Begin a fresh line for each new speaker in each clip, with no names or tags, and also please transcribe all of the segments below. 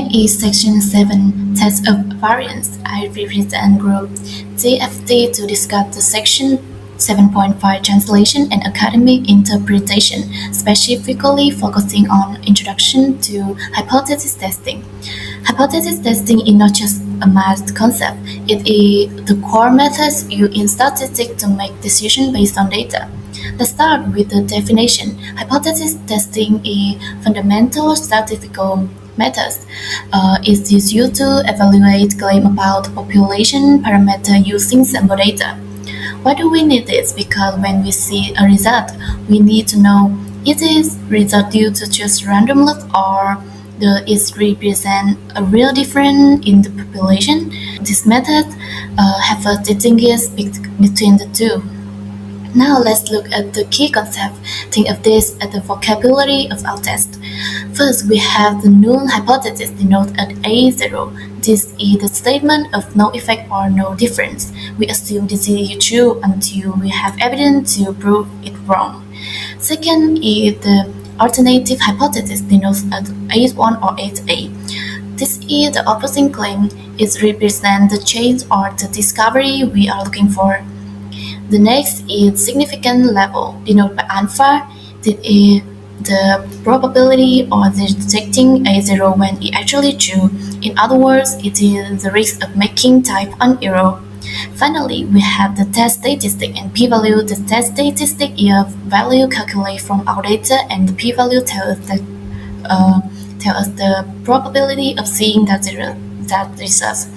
Next is Section 7, Test of Variance. I represent Group TFT to discuss the Section 7.5 Translation and Academic Interpretation, specifically focusing on Introduction to Hypothesis Testing. Hypothesis testing is not just a math concept, it is the core methods used in statistics to make decisions based on data. Let's start with the definition. Hypothesis testing is fundamental statistical methods. It is used to evaluate claims about population parameter using sample data. Why do we need this? Because when we see a result, we need to know is this result due to just randomness or does it represent a real difference in the population? This method have a distinguish between the two. Now let's look at the key concept. Think of this as the vocabulary of our test. First, we have the null hypothesis denoted at A0. This is the statement of no effect or no difference. We assume this is true until we have evidence to prove it wrong. Second is the alternative hypothesis denoted at A1 or A8. This is the opposing claim. It represents the change or the discovery we are looking for. The next is significant level, denoted by alpha. This is the probability of detecting A0 when it actually true. In other words, it is the risk of making type 1 error. Finally, we have the test statistic and p-value. The test statistic is a value calculated from our data, and the p-value tells us the probability of seeing that result.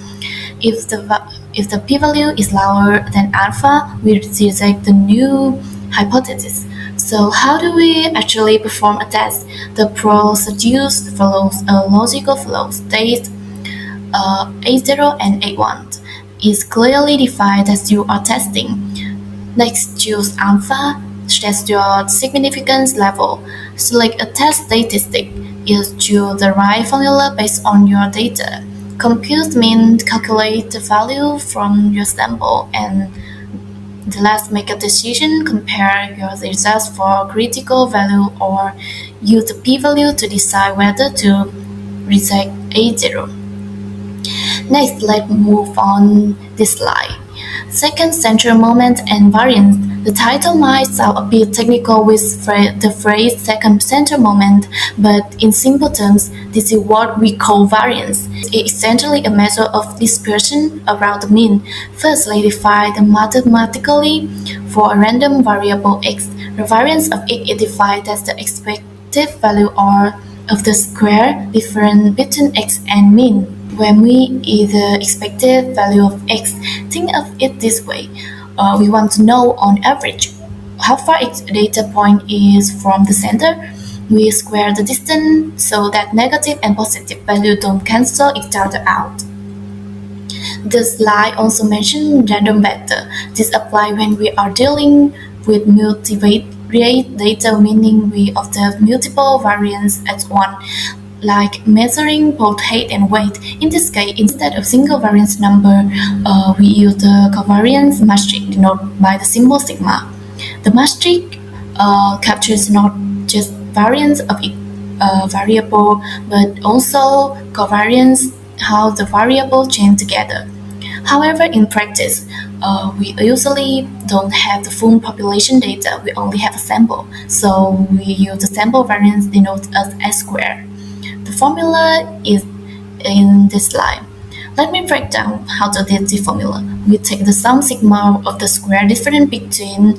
If the p-value is lower than alpha, we reject the new hypothesis. So how do we actually perform a test? The procedure follows a logical flow. State A0 and A1 is clearly defined as you are testing. Next, choose alpha, test your significance level. Select a test statistic. Choose the right formula based on your data. Compute mean calculate the value from your sample, and the last make a decision, compare your results for critical value or use the p-value to decide whether to reject A0. Next, let's move on this slide. Second, central moment and variance. The title might sound a bit technical with the phrase second central moment, but in simple terms, this is what we call variance. It is essentially a measure of dispersion around the mean. First, let's define mathematically for a random variable x. The variance of x is defined as the expected value or of the square difference between x and mean. When we is the expected value of x, think of it this way. We want to know on average how far each data point is from the center. We square the distance so that negative and positive value don't cancel each other out. The slide also mentions random vector. This applies when we are dealing with multivariate data, meaning we observe multiple variants at once, like measuring both height and weight. In this case, instead of single variance number, we use the covariance matrix denoted by the symbol sigma. The matrix captures not just variance of a variable, but also covariance, how the variable change together. However, in practice, we usually don't have the full population data, we only have a sample, so we use the sample variance denoted as S squared. The formula is in this slide. Let me break down how to do the formula. We take the sum sigma of the square difference between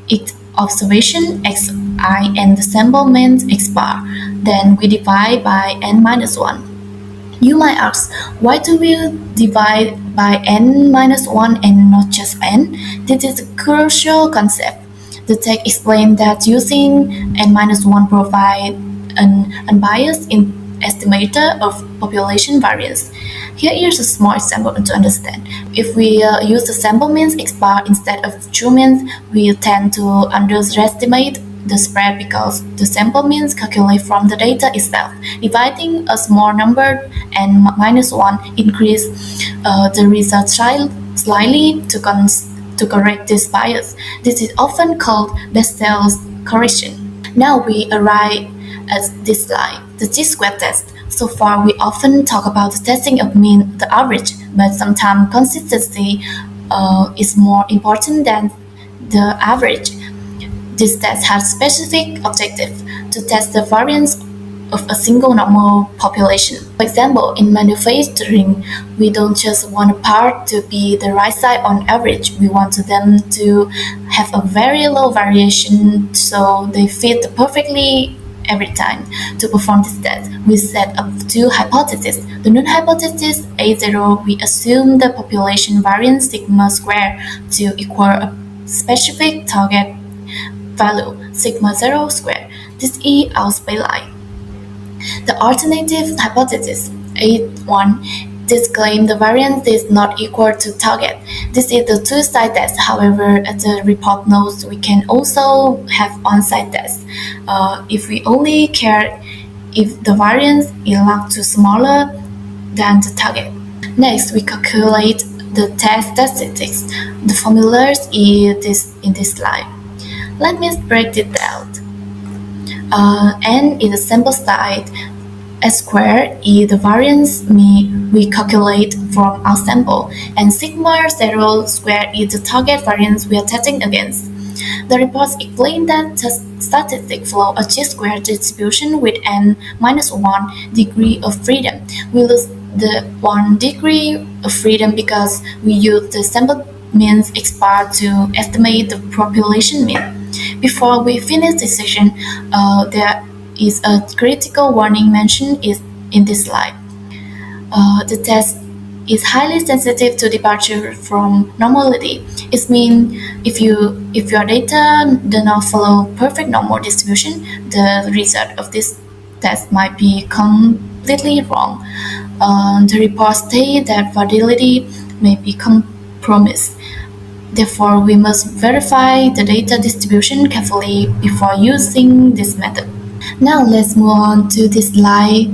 each observation xi and the sample mean x bar. Then we divide by n minus 1. You might ask, why do we divide by n minus 1 and not just n? This is a crucial concept. The text explains that using n minus 1 provides an unbiased estimator of population variance. Here is a small example to understand. If we use the sample means x bar instead of true means, we tend to underestimate the spread because the sample means calculate from the data itself. Dividing a small number n minus 1 increase the result slightly to correct this bias. This is often called Bessel's correction. Now we arrive at this slide, the t-square test. So far, we often talk about the testing of mean the average, but sometimes consistency is more important than the average. This test has specific objective to test the variance of a single normal population. For example, in manufacturing, we don't just want a part to be the right size on average. We want them to have a very low variation so they fit perfectly every time. To perform this test, we set up two hypotheses. The null hypothesis A0, we assume the population variance sigma square to equal a specific target value sigma 0 square. This is our baseline. The alternative hypothesis A1 disclaims the variance is not equal to target. This is the two-side test. However, as the report notes, we can also have on-site tests. If we only care if the variance is large to smaller than the target. Next, we calculate the test statistics. The formulas is in this slide. Let me break it down. N is the sample size, S squared is the variance we calculate from our sample, and sigma 0 squared is the target variance we are testing against. The reports explain that the statistic follow a chi-square distribution with n minus 1 degree of freedom. We lose the 1 degree of freedom because we use the sample means x bar to estimate the population mean. Before we finish this section, there is a critical warning mentioned in this slide. The test is highly sensitive to departure from normality. It means if your data do not follow perfect normal distribution, the result of this test might be completely wrong. The report states that validity may be compromised. Therefore, we must verify the data distribution carefully before using this method. Now let's move on to this slide,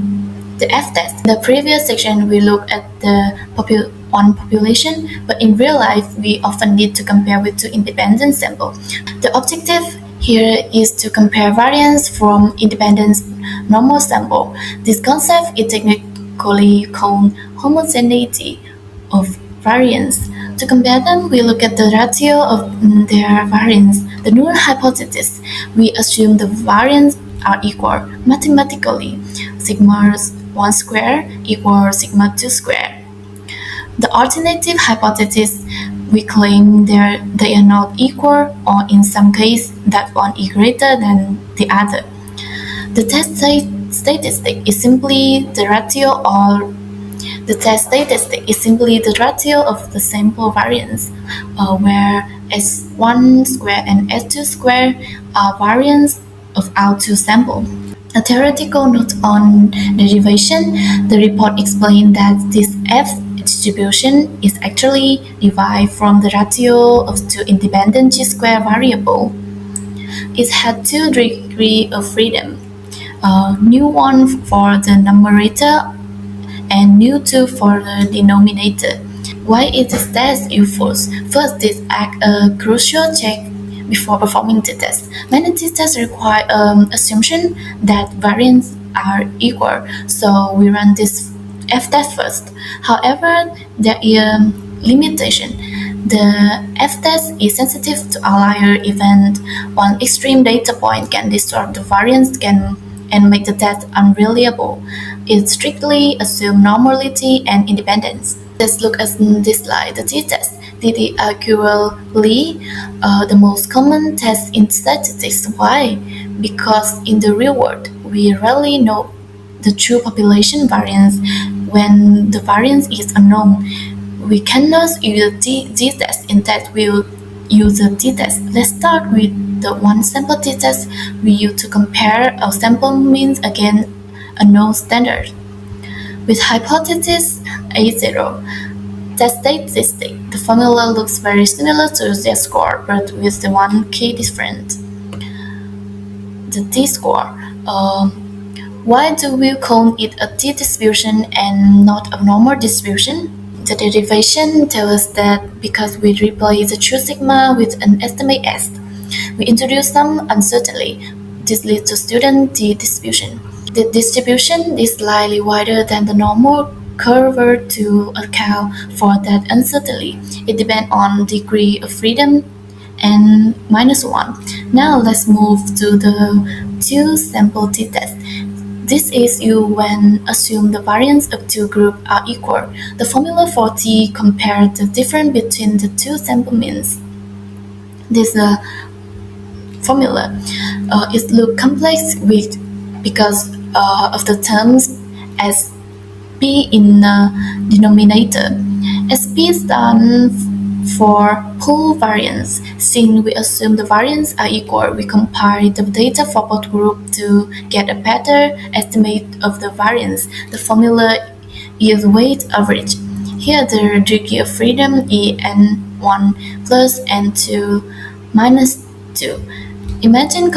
the F-test. In the previous section, we looked at the population, but in real life, we often need to compare with two independent samples. The objective here is to compare variance from independent normal sample. This concept is technically called homogeneity of variance. To compare them, we look at the ratio of their variance. The null hypothesis, we assume the variance are equal mathematically. Sigma 1 square equals sigma 2 square. The alternative hypothesis, we claim they are not equal, or in some cases that one is greater than the other. The test statistic is simply the ratio of the sample variance, where S1 square and S2 square are variance of our two samples. A theoretical note on derivation, the report explained that this F distribution is actually derived from the ratio of two independent chi-square variables. It had 2 degrees of freedom, nu 1 for the numerator and nu 2 for the denominator. Why is this test useful? First, this acts a crucial check before performing the test. Many tests require assumption that variants are equal, so we run this F-test first. However, there is a limitation. The F-test is sensitive to outlier event. One extreme data point can distort the variance and make the test unreliable. It strictly assumes normality and independence. Let's look at this slide, the t-test. This is arguably the most common test in statistics. Why? Because in the real world, we rarely know the true population variance when the variance is unknown. We cannot use the t-test. Instead, we'll use the t-test. Let's start with the one sample t-test we use to compare our sample means against a known standard. With hypothesis A0, test statistic, the formula looks very similar to z-score, but with the one key difference, the t-score. Why do we call it a t-distribution and not a normal distribution? The derivation tells us that because we replace the true sigma with an estimate s, we introduce some uncertainty. This leads to student t-distribution. The distribution is slightly wider than the normal curve to account for that uncertainty. It depends on degree of freedom and -1. Now let's move to the two-sample t-test. This is used when assume the variance of two groups are equal. The formula for t compares the difference between the two sample means. This formula is look complex because of the terms as p in the denominator. As p stands for pool variance, since we assume the variance are equal, we compare the data for both groups to get a better estimate of the variance. The formula is weighted average. Here the degree of freedom is n1 plus n2 minus 2. Imagine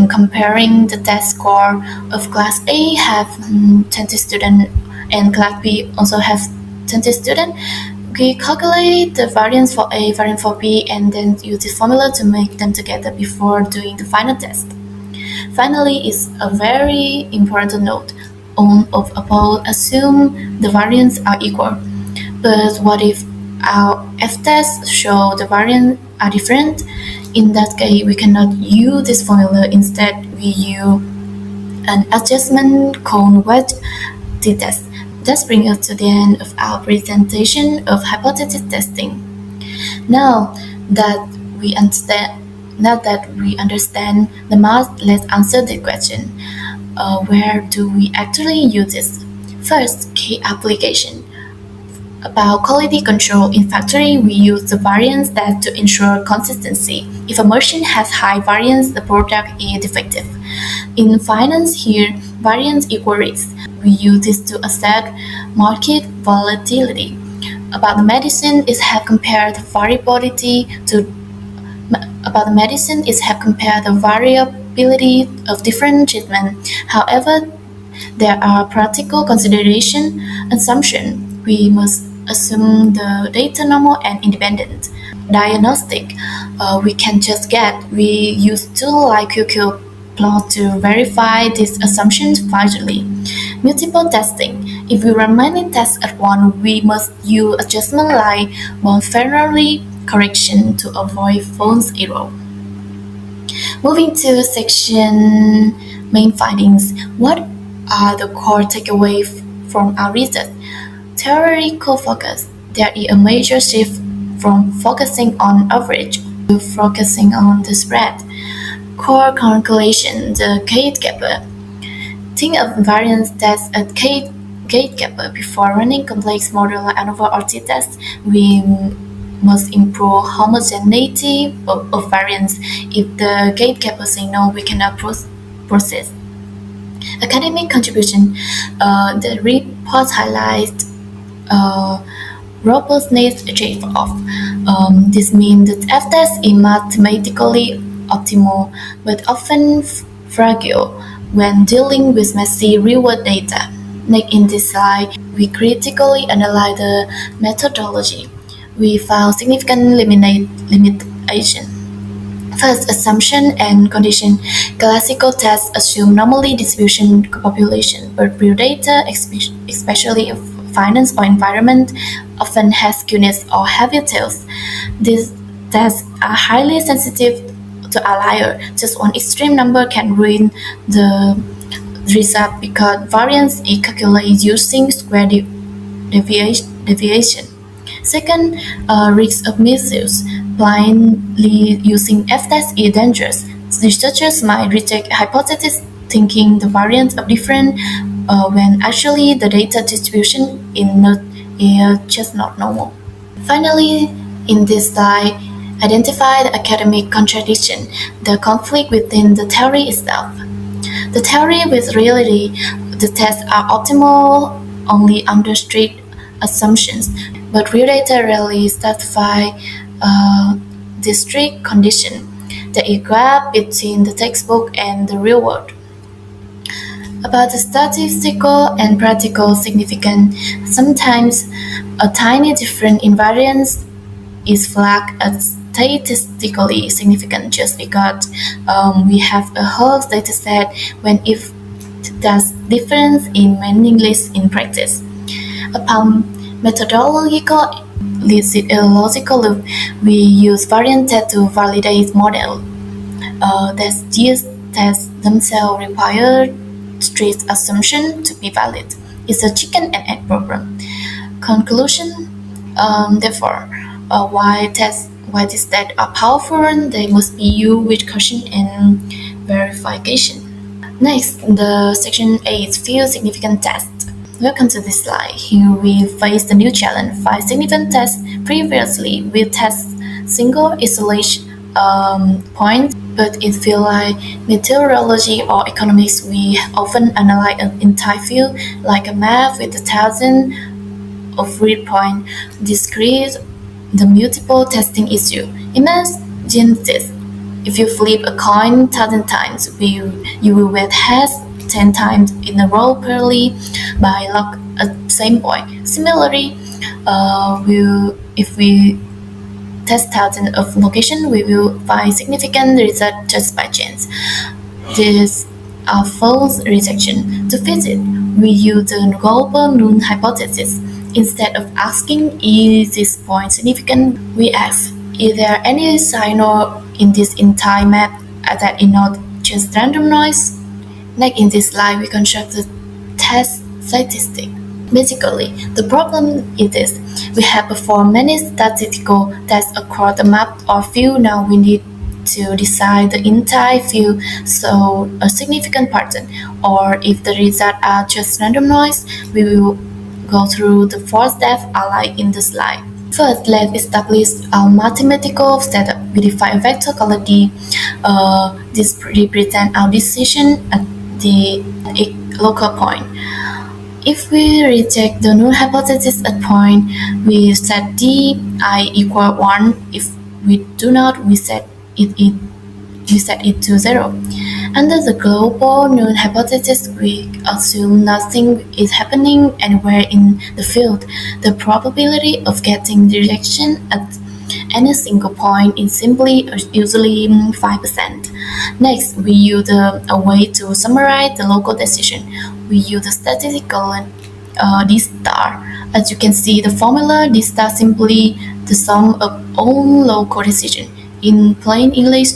comparing the test score of class A have 20 students and class B also have 20 students. We calculate the variance for A, variance for B, and then use this formula to make them together before doing the final test. Finally, is a very important note on of about assume the variance are equal. But what if our f-tests show the variance are different? In that case, we cannot use this formula. Instead, we use an adjustment called wedge t-test. That brings us to the end of our presentation of hypothesis testing. Now that we understand the math, let's answer the question. Where do we actually use this? First, key application. About quality control in factory, we use the variance test to ensure consistency. If a machine has high variance, the product is defective. In finance here, variance equals risk. We use this to assess market volatility. About the medicine, it have compared the variability of different treatments. However, there are practical consideration assumption. We must assume the data normal and independent. Diagnostic, we can just get. We use tools like QQ plot to verify these assumptions visually. Multiple testing. If we run many tests at once, we must use adjustment like Bonferrari correction to avoid false error. Moving to section main findings. What are the core takeaways from our research? Theoretical focus. There is a major shift from focusing on average to focusing on the spread. Core calculation, the gatekeeper. Think of variance tests as gatekeeper. Before running complex model like ANOVA or t-test, we must improve homogeneity of variance. If the gatekeeper say no, we cannot process. Academic contribution. The report highlights robustness trade-off. This means that f-test is mathematically optimal, but often fragile when dealing with messy real-world data. Next, in this slide, we critically analyze the methodology. We found significant limitation. First, assumption and condition. Classical tests assume normally distribution population, but real data, especially of finance or environment, often has skewness or heavy tails. These tests are highly sensitive to outlier. Just one extreme number can ruin the result because variance is calculated using square deviation. Second, risk of misuse. Blindly using f-test is dangerous. Researchers might reject hypothesis thinking the variance of different when actually the data distribution is just not normal. Finally, in this slide, identify the academic contradiction, the conflict within the theory itself. The theory with reality, the tests are optimal only under strict assumptions, but real data rarely satisfy this strict condition. There is a gap between the textbook and the real world. About the statistical and practical significance, sometimes a tiny difference in variance is flagged as statistically significant just because we have a whole data set when if there's difference in meaningless in practice. Upon methodological logical loop, we use variant test to validate model. These tests themselves require strict assumption to be valid. It's a chicken and egg problem. Conclusion, therefore, why these tests are powerful, they must be used with caution and verification. Next, the section 8 field significant test. Welcome to this slide. Here we face the new challenge. 5 significant tests. Previously, we test single isolation points, but it feels like meteorology or economics, we often analyze an entire field like a map with 1,000 of read points. This creates the multiple testing issue. Imagine this. If you flip a coin 1,000 times, you will test 10 times in a row purely by luck at the same point. Similarly, if we test thousands of locations, we will find significant results just by chance. These are false rejection. To fix it, we use the global null hypothesis. Instead of asking, is this point significant, we ask, is there any signal in this entire map that is not just random noise? Next, in this slide, we construct the test statistic. Basically, the problem is this. We have performed many statistical tests across the map or field. Now we need to decide the entire field, so a significant pattern. Or if the results are just random noise, we will go through the 4 steps outlined in the slide. First, let's establish our mathematical setup. We define a vector called D. This represents our decision at the local point. If we reject the null hypothesis at point, we set D I equal 1. If we do not, we set it to 0. Under the global null hypothesis, we assume nothing is happening anywhere in the field. The probability of getting rejection at any single point is usually 5%. Next, we use a way to summarize the local decision. We use the statistical D star. As you can see, the formula D star simply the sum of all local decisions. In plain English,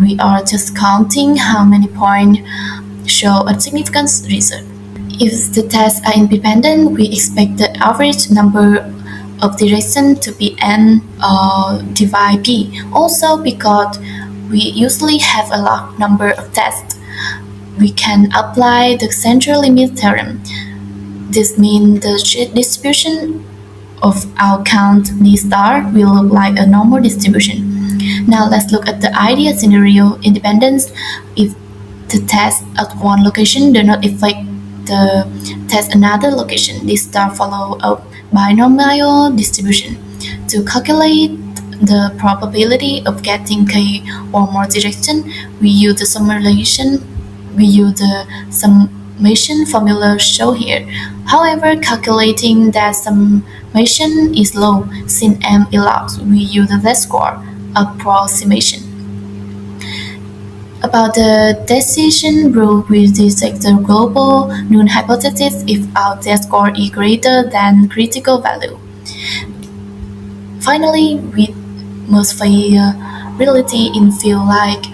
we are just counting how many points show a significant result. If the tests are independent, we expect the average number of directions to be n divide p. Also, because we usually have a large number of tests, we can apply the central limit theorem. This means the distribution of our count D star will look like a normal distribution. Now let's look at the ideal scenario independence. If the test at one location do not affect the test another location, this star follow a binomial distribution. To calculate the probability of getting k or more direction, we use the summation formula shown here. However, calculating that summation is low since m is large, we use the z-score approximation. About the decision rule, we reject the global null hypothesis if our z-score is greater than critical value. Finally, we must face reality in field like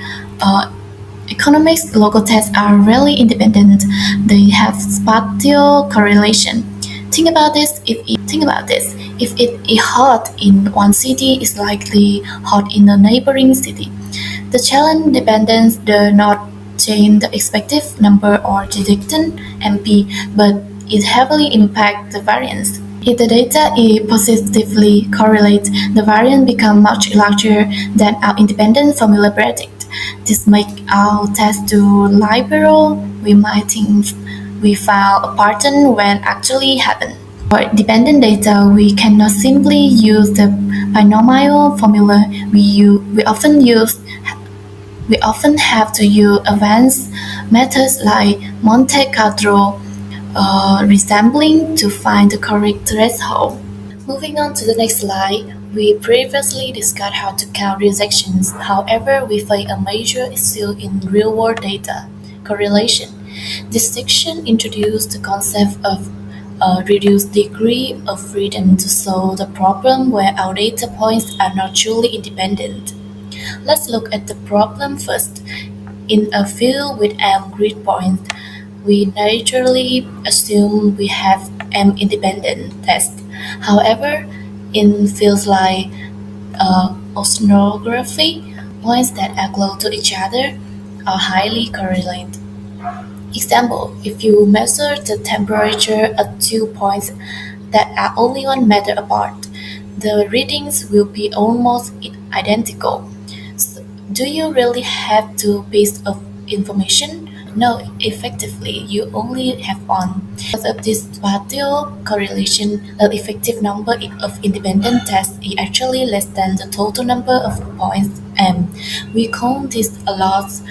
economics. Local tests are rarely independent. They have spatial correlation. Think about this. If it is hot in one city, it's likely hot in a neighboring city. The challenge dependence does not change the expected number or detected MP, but it heavily impacts the variance. If the data is positively correlated, the variance becomes much larger than our independent formula predict. This makes our test too liberal. We might think we found a pattern when actually happened. For dependent data, we cannot simply use the binomial formula. We often have to use advanced methods like Monte Carlo resembling to find the correct threshold. Moving on to the next slide, We previously discussed how to count rejections. However, we face a major issue in real-world data: correlation. This section introduced the concept of a reduced degree of freedom to solve the problem where our data points are not truly independent. Let's look at the problem first. In a field with m grid points, we naturally assume we have m independent tests. However, in fields like oceanography, points that are close to each other are highly correlated. Example, if you measure the temperature at 2 points that are only 1 meter apart, the readings will be almost identical. So, do you really have two pieces of information? No, effectively, you only have one. Because of this spatial correlation, the effective number of independent tests is actually less than the total number of points m. We call this a loss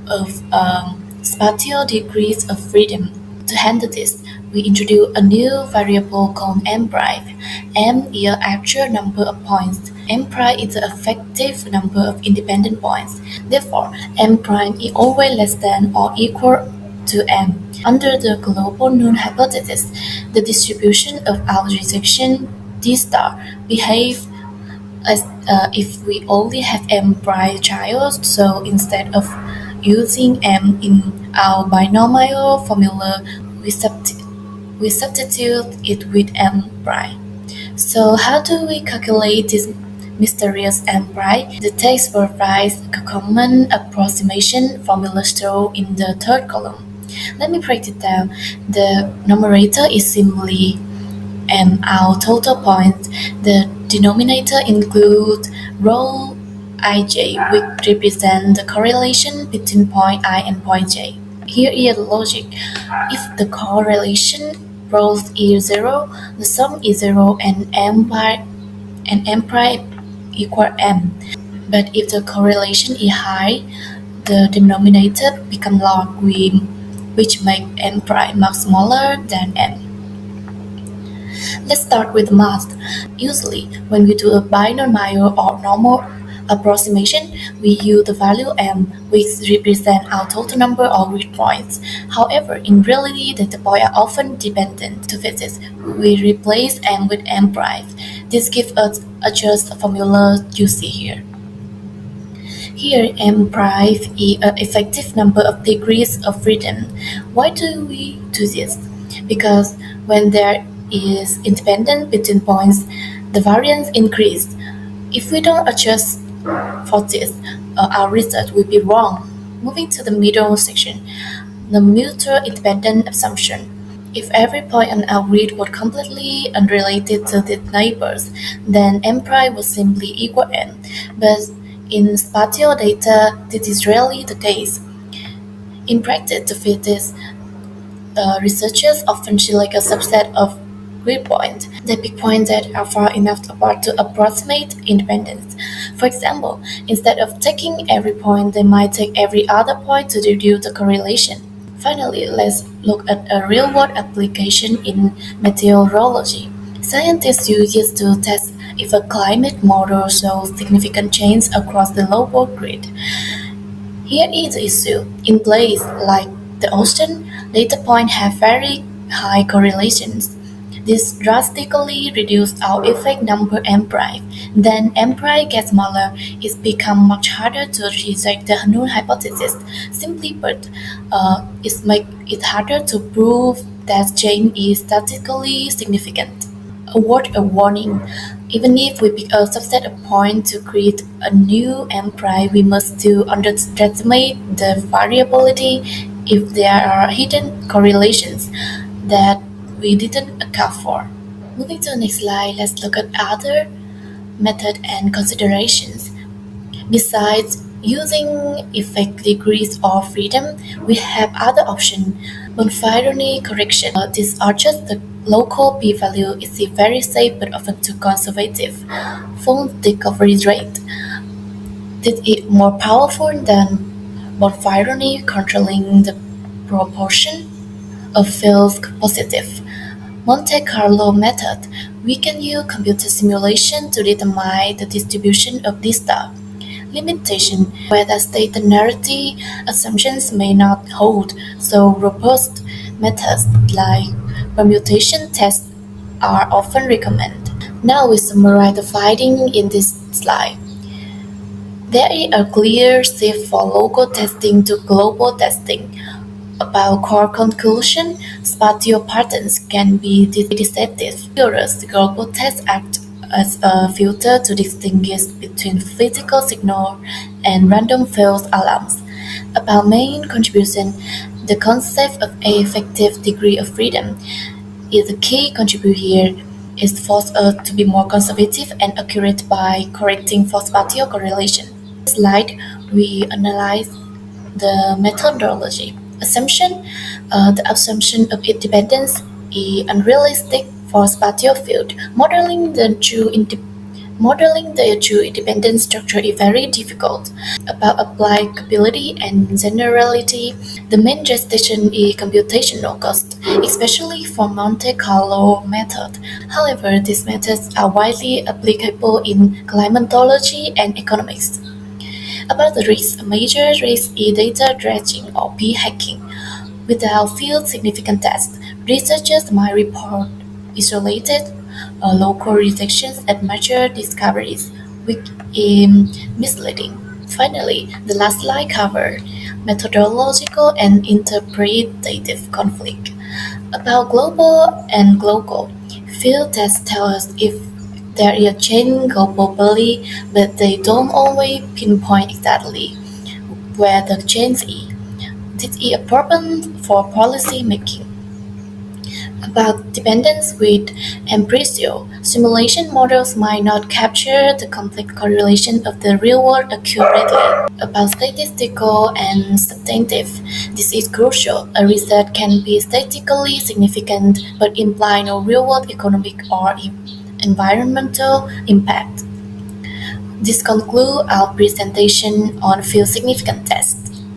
of spatial degrees of freedom. To handle this, we introduce a new variable called m prime. M is the actual number of points. M prime is the effective number of independent points. Therefore, m prime is always less than or equal to m. Under the global null hypothesis, the distribution of our rejection d star behaves as if we only have m prime childs. So instead of using m in our binomial formula, we substitute it with m prime. So how do we calculate this mysterious m prime? The text provides a common approximation formula stored in the third column. Let me break it down. The numerator is simply m, our total points. The denominator includes row ij, which represent the correlation between point I and point j. Here is the logic. If the correlation rows is 0, the sum is 0 and m prime equal m. But if the correlation is high, the denominator becomes log, which makes m prime much smaller than m. Let's start with math. Usually, when we do a binomial or normal approximation, we use the value m, which represents our total number of grid points. However, in reality, data points are often dependent. To fix this, we replace m with m prime. This gives us a just formula you see here. Here, m prime is an effective number of degrees of freedom. Why do we do this? Because when there is independence between points, the variance increases. If we don't adjust for this, our result will be wrong. Moving to the middle section, the mutual independent assumption. If every point on our grid was completely unrelated to its neighbors, then m prime would simply equal m. But in spatial data, this is rarely the case. In practice, to fit this, researchers often select a subset of grid points. They pick points that are far enough apart to approximate independence. For example, instead of taking every point, they might take every other point to reduce the correlation. Finally, let's look at a real-world application in meteorology. Scientists use it to test if a climate model shows significant change across the local grid. Here is the issue. In places like the ocean, data points have very high correlations. This drastically reduces our effect number m prime. Then m prime gets smaller, it becomes much harder to reject the null hypothesis. Simply put, it makes it harder to prove that change is statistically significant. A word of warning: even if we pick a subset of points to create a new m prime, we must still underestimate the variability if there are hidden correlations that we didn't account for. Moving to the next slide, let's look at other methods and considerations. Besides using effect degrees of freedom, we have other options. Bonfironi correction. These are just the local p-value is very safe but often too conservative. False discovery rate. This is more powerful than Bonfironi controlling the proportion of false positive. Monte Carlo method, We can use computer simulation to determine the distribution of this data. Limitation, whether state-narity assumptions may not hold, so robust methods like permutation tests are often recommended. Now we summarize the findings in this slide. There is a clear shift from local testing to global testing. About core conclusion, spatial patterns can be deceptive, whereas global tests act as a filter to distinguish between physical signal and random false alarms. About main contribution, the concept of effective degree of freedom is a key contributor here. It forces us to be more conservative and accurate by correcting for spatial correlation. In this slide, we analyze the methodology. The assumption of independence is unrealistic for spatial field. Modeling the true independent structure is very difficult. About applicability and generality, the main restriction is computational cost, especially for Monte Carlo method. However, these methods are widely applicable in climatology and economics. About the risk, a major risk is data dredging or p-hacking. Without field significant tests, researchers might report isolated local rejections at major discoveries, which is misleading. Finally, the last slide covers methodological and interpretative conflict. About global and local, field tests tell us if there is a change globally, but they don't always pinpoint exactly where the change is. This is a problem for policy making. About dependence with empirical, simulation models might not capture the complete correlation of the real world accurately. About statistical and substantive, this is crucial. A result can be statistically significant but imply no real world economic or environmental impact. This concludes our presentation on field significant tests.